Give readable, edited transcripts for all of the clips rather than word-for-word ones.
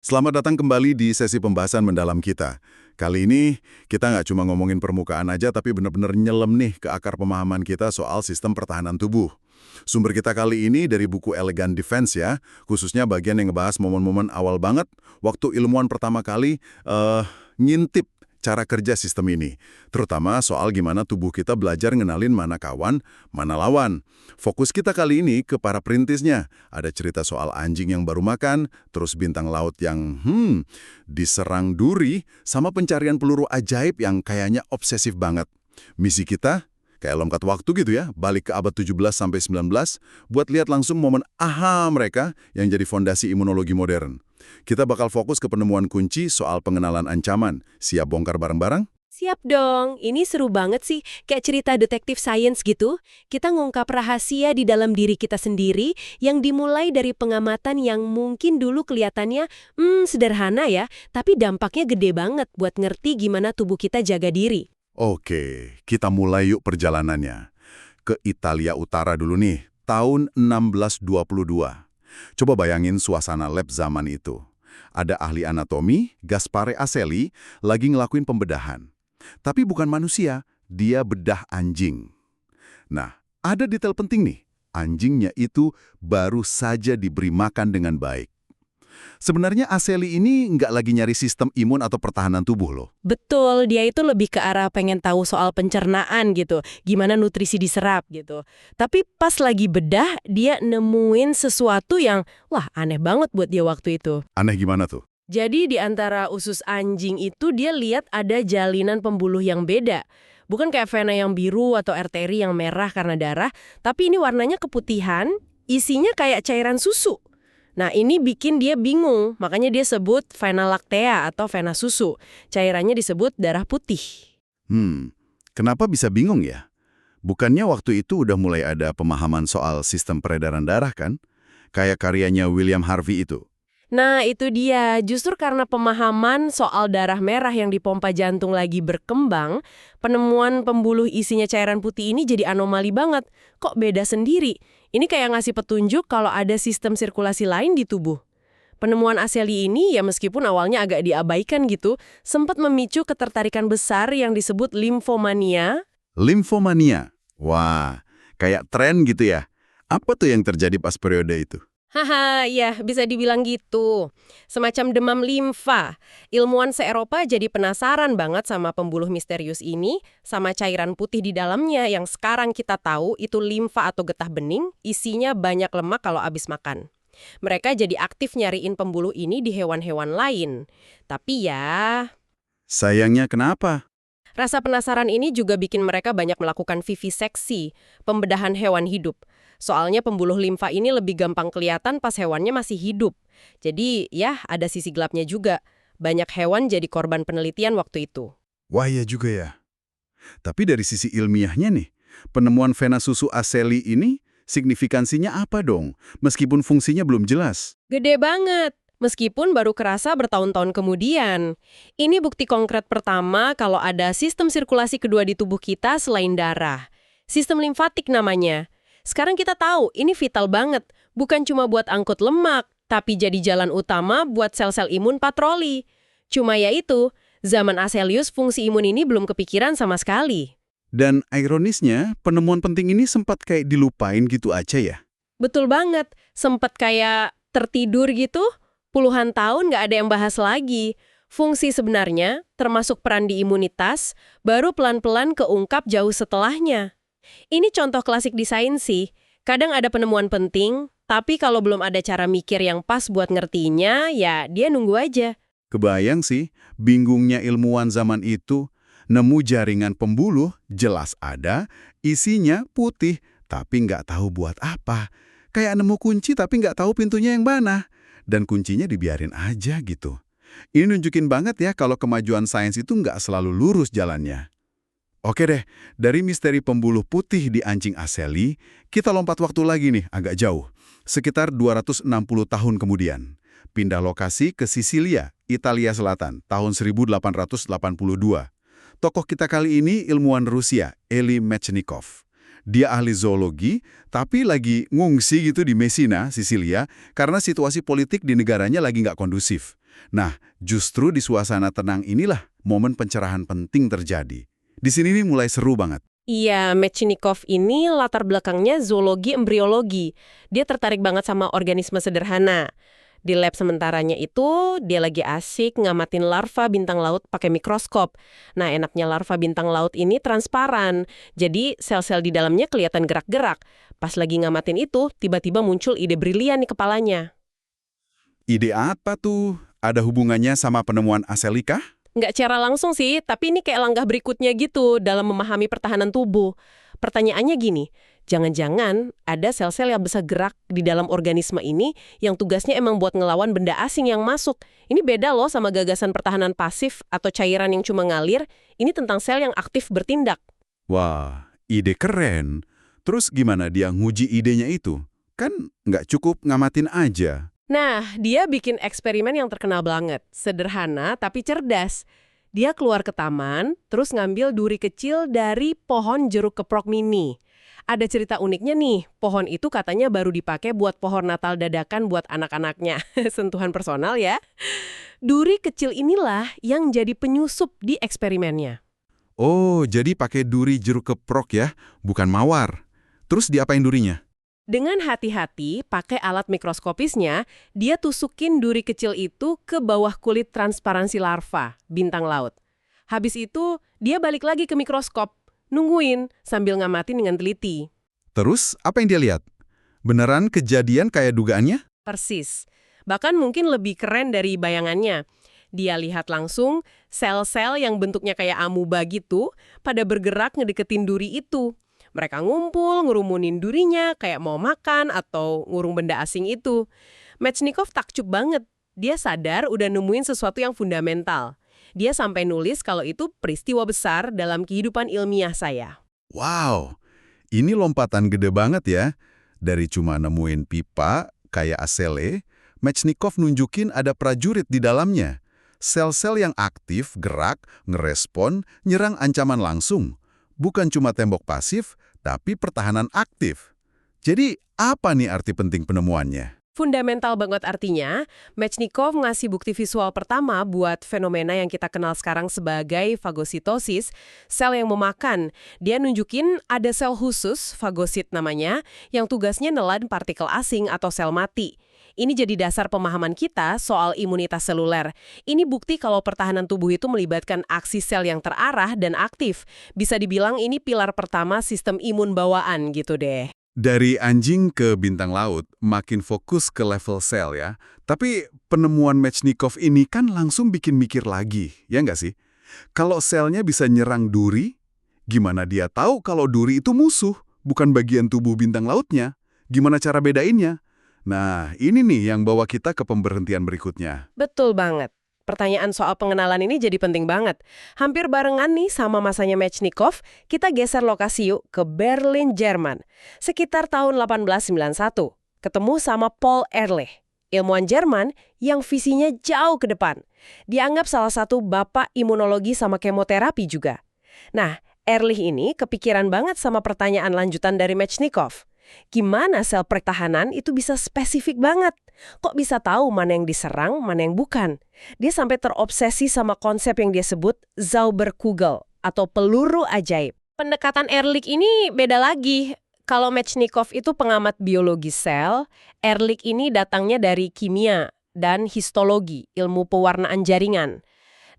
Selamat datang kembali di sesi pembahasan mendalam kita. Kali ini kita nggak cuma ngomongin permukaan aja, tapi benar-benar nyelam nih ke akar pemahaman kita soal sistem pertahanan tubuh. Sumber kita kali ini dari buku Elegant Defense ya, khususnya bagian yang ngebahas momen-momen awal banget waktu ilmuwan pertama kali ngintip cara kerja sistem ini. Terutama soal gimana tubuh kita belajar ngenalin mana kawan, mana lawan. Fokus kita kali ini ke para perintisnya. Ada cerita soal anjing yang baru makan, terus bintang laut yang diserang duri, sama pencarian peluru ajaib yang kayaknya obsesif banget. Misi kita, kayak lompat waktu gitu ya, balik ke abad 17 sampai 19, buat lihat langsung momen aha mereka yang jadi fondasi imunologi modern. Kita bakal fokus ke penemuan kunci soal pengenalan ancaman. Siap bongkar bareng-bareng? Siap dong, ini seru banget sih, kayak cerita detektif science gitu. Kita ngungkap rahasia di dalam diri kita sendiri yang dimulai dari pengamatan yang mungkin dulu kelihatannya, sederhana ya, tapi dampaknya gede banget buat ngerti gimana tubuh kita jaga diri. Oke, kita mulai yuk perjalanannya. Ke Italia Utara dulu nih, tahun 1622. Coba bayangin suasana lab zaman itu. Ada ahli anatomi, Gaspare Aselli, lagi ngelakuin pembedahan. Tapi bukan manusia, dia bedah anjing. Nah, ada detail penting nih. Anjingnya itu baru saja diberi makan dengan baik. Sebenarnya Aselli ini nggak lagi nyari sistem imun atau pertahanan tubuh loh. Betul, dia itu lebih ke arah pengen tahu soal pencernaan gitu, gimana nutrisi diserap gitu. Tapi pas lagi bedah, dia nemuin sesuatu yang, wah aneh banget buat dia waktu itu. Aneh gimana tuh? Jadi di antara usus anjing itu dia lihat ada jalinan pembuluh yang beda. Bukan kayak vena yang biru atau arteri yang merah karena darah, tapi ini warnanya keputihan, isinya kayak cairan susu. Nah ini bikin dia bingung, makanya dia sebut vena lactea atau vena susu. Cairannya disebut darah putih. Kenapa bisa bingung ya? Bukannya waktu itu udah mulai ada pemahaman soal sistem peredaran darah kan? Kayak karyanya William Harvey itu. Nah itu dia, justru karena pemahaman soal darah merah yang dipompa jantung lagi berkembang, penemuan pembuluh isinya cairan putih ini jadi anomali banget. Kok beda sendiri? Ini kayak ngasih petunjuk kalau ada sistem sirkulasi lain di tubuh. Penemuan Aselli ini ya meskipun awalnya agak diabaikan gitu, sempat memicu ketertarikan besar yang disebut limfomania. Limfomania. Wah, kayak tren gitu ya. Apa tuh yang terjadi pas periode itu? Haha, ya bisa dibilang gitu. Semacam demam limfa. Ilmuwan se-Eropa jadi penasaran banget sama pembuluh misterius ini, sama cairan putih di dalamnya yang sekarang kita tahu itu limfa atau getah bening, isinya banyak lemak kalau habis makan. Mereka jadi aktif nyariin pembuluh ini di hewan-hewan lain. Tapi ya, Sayangnya kenapa? rasa penasaran ini juga bikin mereka banyak melakukan viviseksi, pembedahan hewan hidup. Soalnya pembuluh limfa ini lebih gampang kelihatan pas hewannya masih hidup. Jadi ya ada sisi gelapnya juga. Banyak hewan jadi korban penelitian waktu itu. Wah iya juga ya. Tapi dari sisi ilmiahnya nih, penemuan vena susu Aselli ini signifikansinya apa dong? Meskipun fungsinya belum jelas. Gede banget. Meskipun baru kerasa bertahun-tahun kemudian. Ini bukti konkret pertama kalau ada sistem sirkulasi kedua di tubuh kita selain darah. Sistem limfatik namanya. Sekarang kita tahu ini vital banget, bukan cuma buat angkut lemak, tapi jadi jalan utama buat sel-sel imun patroli. Cuma ya itu, zaman Aselius fungsi imun ini belum kepikiran sama sekali. Dan ironisnya, penemuan penting ini sempat kayak dilupain gitu aja ya. Betul banget, sempet kayak tertidur gitu, puluhan tahun nggak ada yang bahas lagi. Fungsi sebenarnya, termasuk peran di imunitas, baru pelan-pelan keungkap jauh setelahnya. Ini contoh klasik di sains sih. Kadang ada penemuan penting, tapi kalau belum ada cara mikir yang pas buat ngertinya, ya dia nunggu aja. Kebayang sih, bingungnya ilmuwan zaman itu, nemu jaringan pembuluh, jelas ada, isinya putih, tapi nggak tahu buat apa. Kayak nemu kunci tapi nggak tahu pintunya yang mana. Dan kuncinya dibiarin aja gitu. Ini nunjukin banget ya kalau kemajuan sains itu nggak selalu lurus jalannya. Oke deh, dari misteri pembuluh putih di anjing Aselli, kita lompat waktu lagi nih, agak jauh. Sekitar 260 tahun kemudian. Pindah lokasi ke Sisilia, Italia Selatan, tahun 1882. Tokoh kita kali ini ilmuwan Rusia, Eli Mechnikov. Dia ahli zoologi, tapi lagi ngungsi gitu di Messina, Sisilia, karena situasi politik di negaranya lagi nggak kondusif. Nah, justru di suasana tenang inilah momen pencerahan penting terjadi. Di sini nih mulai seru banget. Iya, Mechnikov ini latar belakangnya zoologi embriologi. Dia tertarik banget sama organisme sederhana. Di lab sementaranya itu, dia lagi asik ngamatin larva bintang laut pakai mikroskop. Nah, enaknya larva bintang laut ini transparan. Jadi, sel-sel di dalamnya kelihatan gerak-gerak. Pas lagi ngamatin itu, tiba-tiba muncul ide brilian di kepalanya. Ide apa tuh? Ada hubungannya sama penemuan Aselika? Nggak secara langsung sih, tapi ini kayak langkah berikutnya gitu dalam memahami pertahanan tubuh. Pertanyaannya gini, jangan-jangan ada sel-sel yang bisa gerak di dalam organisme ini yang tugasnya emang buat ngelawan benda asing yang masuk. Ini beda loh sama gagasan pertahanan pasif atau cairan yang cuma ngalir. Ini tentang sel yang aktif bertindak. Wah, ide keren. Terus gimana dia nguji idenya itu? Kan nggak cukup ngamatin aja. Nah, dia bikin eksperimen yang terkenal banget. Sederhana tapi cerdas. Dia keluar ke taman, terus ngambil duri kecil dari pohon jeruk keprok mini. Ada cerita uniknya nih, pohon itu katanya baru dipakai buat pohon Natal dadakan buat anak-anaknya. Sentuhan personal ya. Duri kecil inilah yang jadi penyusup di eksperimennya. Oh, jadi pakai duri jeruk keprok ya, bukan mawar. Terus diapain durinya? Dengan hati-hati, pakai alat mikroskopisnya, dia tusukin duri kecil itu ke bawah kulit transparansi larva, bintang laut. Habis itu, dia balik lagi ke mikroskop, nungguin sambil ngamatin dengan teliti. Terus apa yang dia lihat? Beneran kejadian kayak dugaannya? Persis. Bahkan mungkin lebih keren dari bayangannya. Dia lihat langsung sel-sel yang bentuknya kayak amuba gitu pada bergerak ngedeketin duri itu. Mereka ngumpul, ngerumunin durinya, kayak mau makan atau ngurung benda asing itu. Mechnikov takjub banget. Dia sadar udah nemuin sesuatu yang fundamental. Dia sampai nulis kalau itu peristiwa besar dalam kehidupan ilmiah saya. Wow, ini lompatan gede banget ya. Dari cuma nemuin pipa, kayak Asele, Mechnikov nunjukin ada prajurit di dalamnya. Sel-sel yang aktif, gerak, ngerespon, nyerang ancaman langsung. Bukan cuma tembok pasif, tapi pertahanan aktif. Jadi, apa nih arti penting penemuannya? Fundamental banget artinya, Mechnikov ngasih bukti visual pertama buat fenomena yang kita kenal sekarang sebagai fagositosis, sel yang memakan. Dia nunjukin ada sel khusus, fagosit namanya, yang tugasnya nelan partikel asing atau sel mati. Ini jadi dasar pemahaman kita soal imunitas seluler. Ini bukti kalau pertahanan tubuh itu melibatkan aksi sel yang terarah dan aktif. Bisa dibilang ini pilar pertama sistem imun bawaan gitu deh. Dari anjing ke bintang laut, makin fokus ke level sel ya. Tapi penemuan Mechnikov ini kan langsung bikin mikir lagi, ya nggak sih? Kalau selnya bisa nyerang duri, gimana dia tahu kalau duri itu musuh, bukan bagian tubuh bintang lautnya? Gimana cara bedainnya? Nah, ini nih yang bawa kita ke pemberhentian berikutnya. Betul banget. Pertanyaan soal pengenalan ini jadi penting banget. Hampir barengan nih sama masanya Mechnikov, kita geser lokasi yuk ke Berlin, Jerman. Sekitar tahun 1891, ketemu sama Paul Ehrlich, ilmuwan Jerman yang visinya jauh ke depan. Dianggap salah satu bapak imunologi sama kemoterapi juga. Nah, Ehrlich ini kepikiran banget sama pertanyaan lanjutan dari Mechnikov. Gimana sel pertahanan itu bisa spesifik banget? Kok bisa tahu mana yang diserang, mana yang bukan? Dia sampai terobsesi sama konsep yang dia sebut Zauberkugel atau peluru ajaib. Pendekatan Ehrlich ini beda lagi. Kalau Mechnikov itu pengamat biologi sel, Ehrlich ini datangnya dari kimia dan histologi, ilmu pewarnaan jaringan.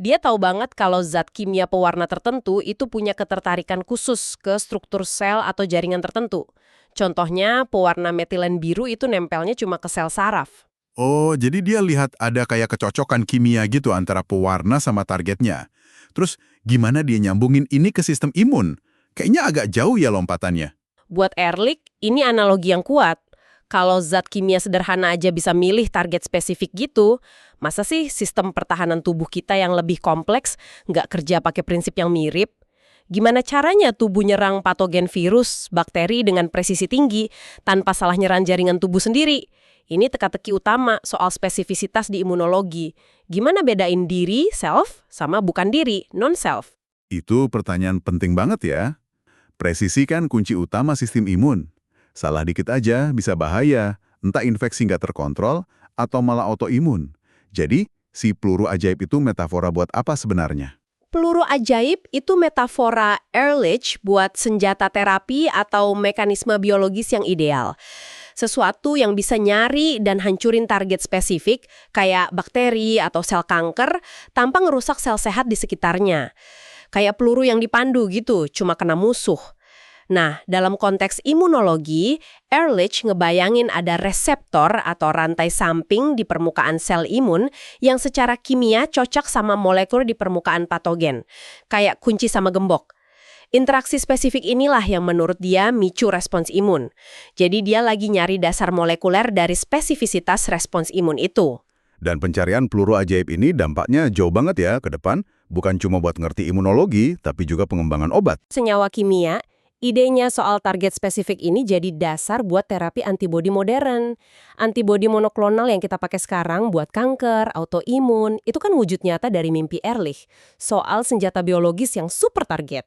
Dia tahu banget kalau zat kimia pewarna tertentu itu punya ketertarikan khusus ke struktur sel atau jaringan tertentu. Contohnya, pewarna metilen biru itu nempelnya cuma ke sel saraf. Oh, jadi dia lihat ada kayak kecocokan kimia gitu antara pewarna sama targetnya. Terus gimana dia nyambungin ini ke sistem imun? Kayaknya agak jauh ya lompatannya. Buat Ehrlich, ini analogi yang kuat. Kalau zat kimia sederhana aja bisa milih target spesifik gitu, masa sih sistem pertahanan tubuh kita yang lebih kompleks nggak kerja pakai prinsip yang mirip? Gimana caranya tubuh nyerang patogen virus, bakteri dengan presisi tinggi tanpa salah nyerang jaringan tubuh sendiri? Ini teka-teki utama soal spesifisitas di imunologi. Gimana bedain diri, self, sama bukan diri, non-self? Itu pertanyaan penting banget ya. Presisi kan kunci utama sistem imun. Salah dikit aja bisa bahaya, entah infeksi nggak terkontrol atau malah autoimun. Jadi, Si peluru ajaib itu metafora buat apa sebenarnya? Peluru ajaib itu metafora Ehrlich buat senjata terapi atau mekanisme biologis yang ideal. Sesuatu yang bisa nyari dan hancurin target spesifik, kayak bakteri atau sel kanker, tanpa ngerusak sel sehat di sekitarnya. Kayak peluru yang dipandu gitu, cuma kena musuh. Nah, dalam konteks imunologi, Ehrlich ngebayangin ada reseptor atau rantai samping di permukaan sel imun yang secara kimia cocok sama molekul di permukaan patogen, kayak kunci sama gembok. Interaksi spesifik inilah yang menurut dia micu respons imun. Jadi dia lagi nyari dasar molekuler dari spesifisitas respons imun itu. Dan pencarian peluru ajaib ini dampaknya jauh banget ya ke depan, bukan cuma buat ngerti imunologi, tapi juga pengembangan obat. Senyawa kimia, idenya soal target spesifik ini jadi dasar buat terapi antibodi modern. Antibodi monoklonal yang kita pakai sekarang buat kanker, autoimun, itu kan wujud nyata dari mimpi Ehrlich, soal senjata biologis yang super target.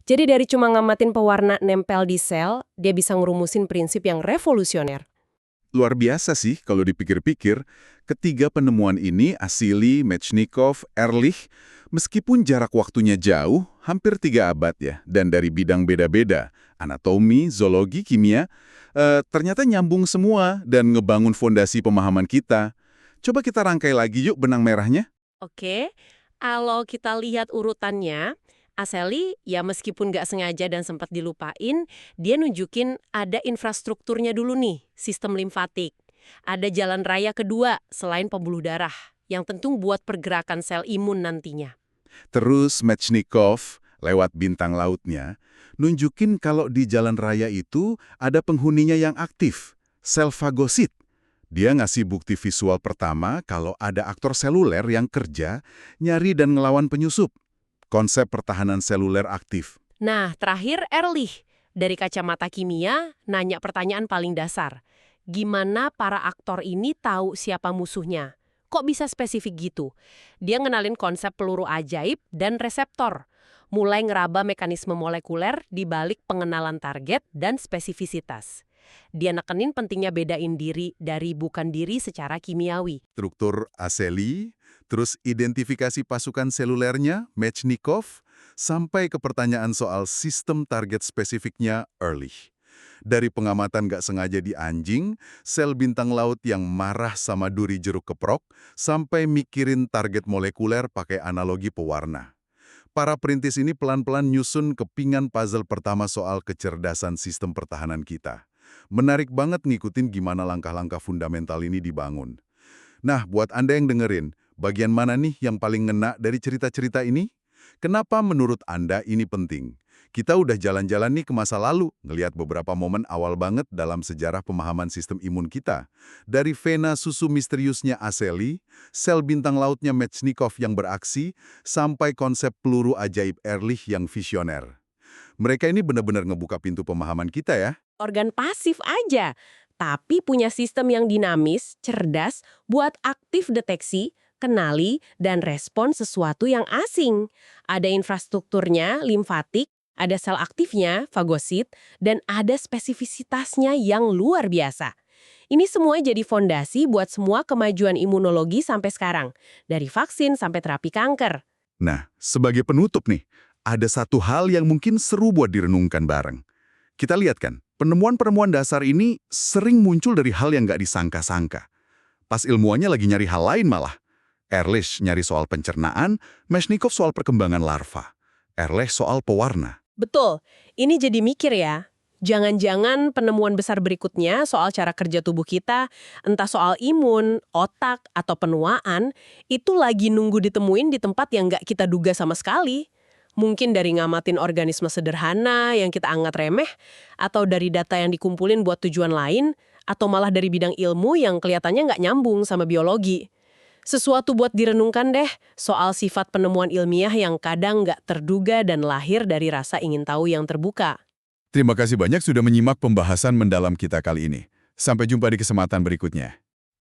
Jadi dari cuma ngamatin pewarna nempel di sel, dia bisa ngerumusin prinsip yang revolusioner. Luar biasa sih kalau dipikir-pikir, ketiga penemuan ini, Asili, Mechnikov, Ehrlich, meskipun jarak waktunya jauh, hampir 3 abad ya, dan dari bidang beda-beda, anatomi, zoologi, kimia, ternyata nyambung semua dan ngebangun fondasi pemahaman kita. Coba kita rangkai lagi yuk benang merahnya. Oke, kalau kita lihat urutannya, Aseli ya meskipun nggak sengaja dan sempat dilupain, dia nunjukin ada infrastrukturnya dulu nih, sistem limfatik. Ada jalan raya kedua selain pembuluh darah, yang tentu buat pergerakan sel imun nantinya. Terus Mechnikov, lewat bintang lautnya, nunjukin kalau di jalan raya itu ada penghuninya yang aktif, sel fagosit. Dia ngasih bukti visual pertama kalau ada aktor seluler yang kerja, nyari dan ngelawan penyusup. Konsep pertahanan seluler aktif. Nah, terakhir Ehrlich. Dari kacamata kimia, nanya pertanyaan paling dasar. Gimana para aktor ini tahu siapa musuhnya? Kok bisa spesifik gitu? Dia ngenalin konsep peluru ajaib dan reseptor. Mulai ngeraba mekanisme molekuler di balik pengenalan target dan spesifisitas. Dia nekenin pentingnya bedain diri dari bukan diri secara kimiawi. Struktur Aseli, terus identifikasi pasukan selulernya, Mechnikov, sampai ke pertanyaan soal sistem target spesifiknya, Ehrlich. Dari pengamatan nggak sengaja di anjing, sel bintang laut yang marah sama duri jeruk keprok, sampai mikirin target molekuler pakai analogi pewarna. Para perintis ini pelan-pelan nyusun kepingan puzzle pertama soal kecerdasan sistem pertahanan kita. Menarik banget ngikutin gimana langkah-langkah fundamental ini dibangun. Nah, buat Anda yang dengerin, bagian mana nih yang paling ngena dari cerita-cerita ini? Kenapa menurut Anda ini penting? Kita udah jalan-jalan nih ke masa lalu, ngelihat beberapa momen awal banget dalam sejarah pemahaman sistem imun kita. Dari vena susu misteriusnya Aseli, sel bintang lautnya Mechnikov yang beraksi, sampai konsep peluru ajaib Ehrlich yang visioner. Mereka ini benar-benar ngebuka pintu pemahaman kita ya. Organ pasif aja, tapi punya sistem yang dinamis, cerdas, buat aktif deteksi, kenali, dan respon sesuatu yang asing. Ada infrastrukturnya, limfatik, ada sel aktifnya, fagosit, dan ada spesifisitasnya yang luar biasa. Ini semua jadi fondasi buat semua kemajuan imunologi sampai sekarang, dari vaksin sampai terapi kanker. Nah, sebagai penutup nih, ada satu hal yang mungkin seru buat direnungkan bareng. Kita lihat kan, penemuan-penemuan dasar ini sering muncul dari hal yang nggak disangka-sangka. Pas ilmuwannya lagi nyari hal lain malah. Ehrlich nyari soal pencernaan, Mechnikov soal perkembangan larva. Ehrlich soal pewarna. Betul, ini jadi mikir ya. Jangan-jangan penemuan besar berikutnya soal cara kerja tubuh kita, entah soal imun, otak, atau penuaan, itu lagi nunggu ditemuin di tempat yang nggak kita duga sama sekali. Mungkin dari ngamatin organisme sederhana yang kita anggap remeh, atau dari data yang dikumpulin buat tujuan lain, atau malah dari bidang ilmu yang kelihatannya nggak nyambung sama biologi. Sesuatu buat direnungkan deh soal sifat penemuan ilmiah yang kadang nggak terduga dan lahir dari rasa ingin tahu yang terbuka. Terima kasih banyak sudah menyimak pembahasan mendalam kita kali ini. Sampai jumpa di kesempatan berikutnya.